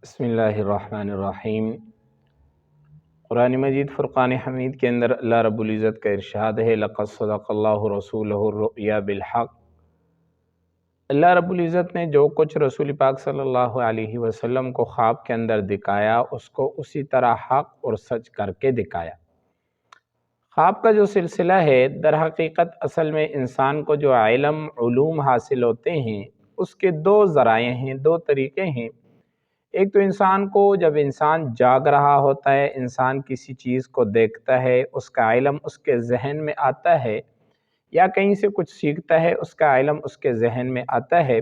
بسم اللہ الرحمن الرحیم۔ قرآن مجید فرقان حمید کے اندر اللہ رب العزت کا ارشاد ہے، لَقَدْ صَدَقَ اللَّهُ رَسُولَهُ الرُّؤْيَا بِالْحَقِّ۔ اللہ رب العزت نے جو کچھ رسول پاک صلی اللہ علیہ وسلم کو خواب کے اندر دکھایا، اس کو اسی طرح حق اور سچ کر کے دکھایا۔ خواب کا جو سلسلہ ہے، در حقیقت اصل میں انسان کو جو علوم حاصل ہوتے ہیں، اس کے دو ذرائع ہیں، دو طریقے ہیں۔ ایک تو انسان کو جب انسان جاگ رہا ہوتا ہے، انسان کسی چیز کو دیکھتا ہے، اس کا علم اس کے ذہن میں آتا ہے، یا کہیں سے کچھ سیکھتا ہے، اس کا علم اس کے ذہن میں آتا ہے۔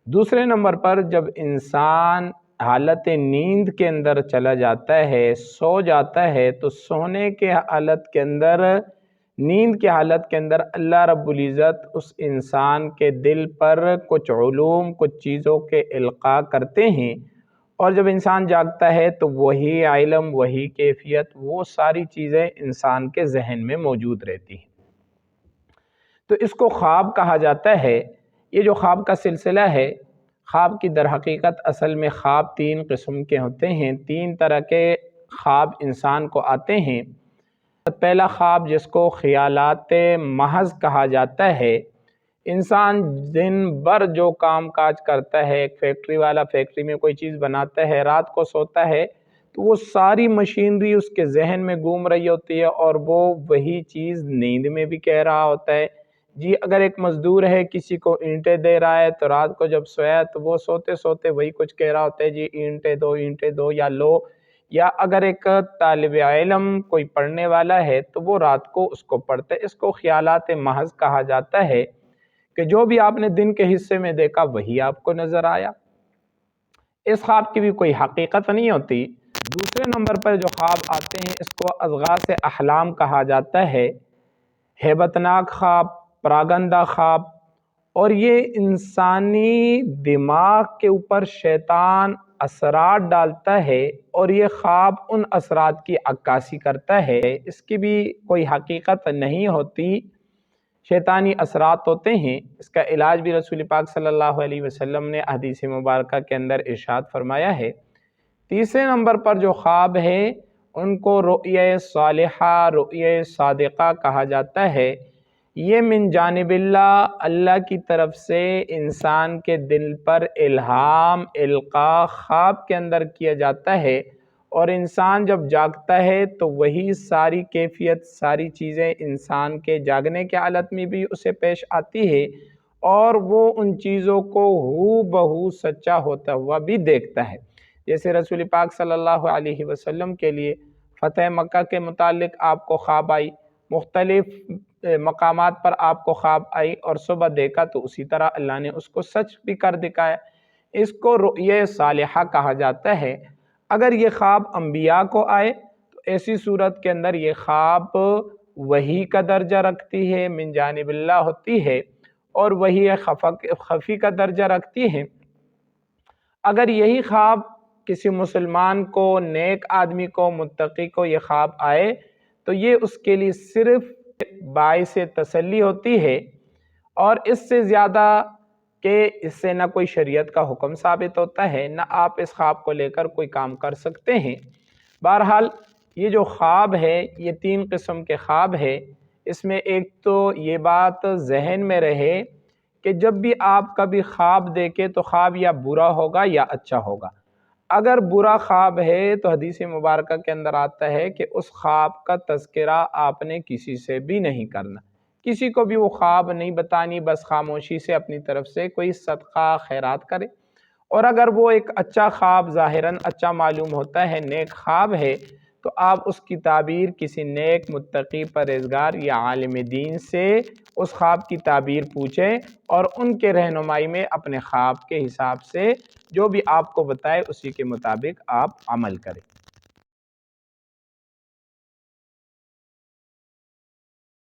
دوسرے نمبر پر جب انسان حالت نیند کے اندر چلا جاتا ہے، سو جاتا ہے، تو سونے کے حالت کے اندر، نیند کے حالت کے اندر اللہ رب العزت اس انسان کے دل پر کچھ علوم، کچھ چیزوں کے القاء کرتے ہیں، اور جب انسان جاگتا ہے تو وہی علم، وہی کیفیت، وہ ساری چیزیں انسان کے ذہن میں موجود رہتی ہیں۔ تو اس کو خواب کہا جاتا ہے۔ یہ جو خواب کا سلسلہ ہے، خواب کی در حقیقت اصل میں خواب تین قسم کے ہوتے ہیں، تین طرح کے خواب انسان کو آتے ہیں۔ پہلا خواب جس کو خیالات محض کہا جاتا ہے، انسان دن بھر جو کام کاج کرتا ہے، ایک فیکٹری والا فیکٹری میں کوئی چیز بناتا ہے، رات کو سوتا ہے تو وہ ساری مشینری اس کے ذہن میں گھوم رہی ہوتی ہے، اور وہ وہی چیز نیند میں بھی کہہ رہا ہوتا ہے۔ جی اگر ایک مزدور ہے، کسی کو اینٹیں دے رہا ہے، تو رات کو جب سویا تو وہ سوتے سوتے وہی کچھ کہہ رہا ہوتا ہے، جی اینٹیں دو یا لو۔ یا اگر ایک طالب علم کوئی پڑھنے والا ہے تو وہ رات کو اس کو پڑھتا ہے۔ اس کو خیالات محض کہا جاتا ہے کہ جو بھی آپ نے دن کے حصے میں دیکھا وہی آپ کو نظر آیا۔ اس خواب کی بھی کوئی حقیقت نہیں ہوتی۔ دوسرے نمبر پر جو خواب آتے ہیں، اس کو اضغاث احلام کہا جاتا ہے، ہیبت ناک خواب، پراگندہ خواب، اور یہ انسانی دماغ کے اوپر شیطان اثرات ڈالتا ہے، اور یہ خواب ان اثرات کی عکاسی کرتا ہے۔ اس کی بھی کوئی حقیقت نہیں ہوتی، شیطانی اثرات ہوتے ہیں۔ اس کا علاج بھی رسول پاک صلی اللہ علیہ وسلم نے حدیث مبارکہ کے اندر ارشاد فرمایا ہے۔ تیسرے نمبر پر جو خواب ہے، ان کو رؤیا صالحہ، رؤیا صادقہ کہا جاتا ہے۔ یہ من جانب اللہ کی طرف سے انسان کے دل پر الہام، القاء خواب کے اندر کیا جاتا ہے، اور انسان جب جاگتا ہے تو وہی ساری کیفیت، ساری چیزیں انسان کے جاگنے کے حالت میں بھی اسے پیش آتی ہے، اور وہ ان چیزوں کو ہو بہو سچا ہوتا ہوا بھی دیکھتا ہے۔ جیسے رسول پاک صلی اللہ علیہ وسلم کے لیے فتح مکہ کے متعلق آپ کو خواب آئی، مختلف مقامات پر آپ کو خواب آئی، اور صبح دیکھا تو اسی طرح اللہ نے اس کو سچ بھی کر دکھایا۔ اس کو رؤیا صالحہ کہا جاتا ہے۔ اگر یہ خواب انبیاء کو آئے تو ایسی صورت کے اندر یہ خواب وحی کا درجہ رکھتی ہے، من جانب اللہ ہوتی ہے، اور وحی خفی کا درجہ رکھتی ہے۔ اگر یہی خواب کسی مسلمان کو، نیک آدمی کو، متقی کو یہ خواب آئے تو یہ اس کے لیے صرف باعث تسلی ہوتی ہے، اور اس سے زیادہ کہ اس سے نہ کوئی شریعت کا حکم ثابت ہوتا ہے، نہ آپ اس خواب کو لے کر کوئی کام کر سکتے ہیں۔ بہرحال یہ جو خواب ہے، یہ تین قسم کے خواب ہے۔ اس میں ایک تو یہ بات ذہن میں رہے کہ جب بھی آپ کبھی خواب دیکھیں تو خواب یا برا ہوگا یا اچھا ہوگا۔ اگر برا خواب ہے تو حدیث مبارکہ کے اندر آتا ہے کہ اس خواب کا تذکرہ آپ نے کسی سے بھی نہیں کرنا، کسی کو بھی وہ خواب نہیں بتانی، بس خاموشی سے اپنی طرف سے کوئی صدقہ خیرات کرے۔ اور اگر وہ ایک اچھا خواب، ظاہراً اچھا معلوم ہوتا ہے، نیک خواب ہے، تو آپ اس کی تعبیر کسی نیک، متقی، پرہیزگار یا عالم دین سے اس خواب کی تعبیر پوچھیں، اور ان کے رہنمائی میں اپنے خواب کے حساب سے جو بھی آپ کو بتائے اسی کے مطابق آپ عمل کریں۔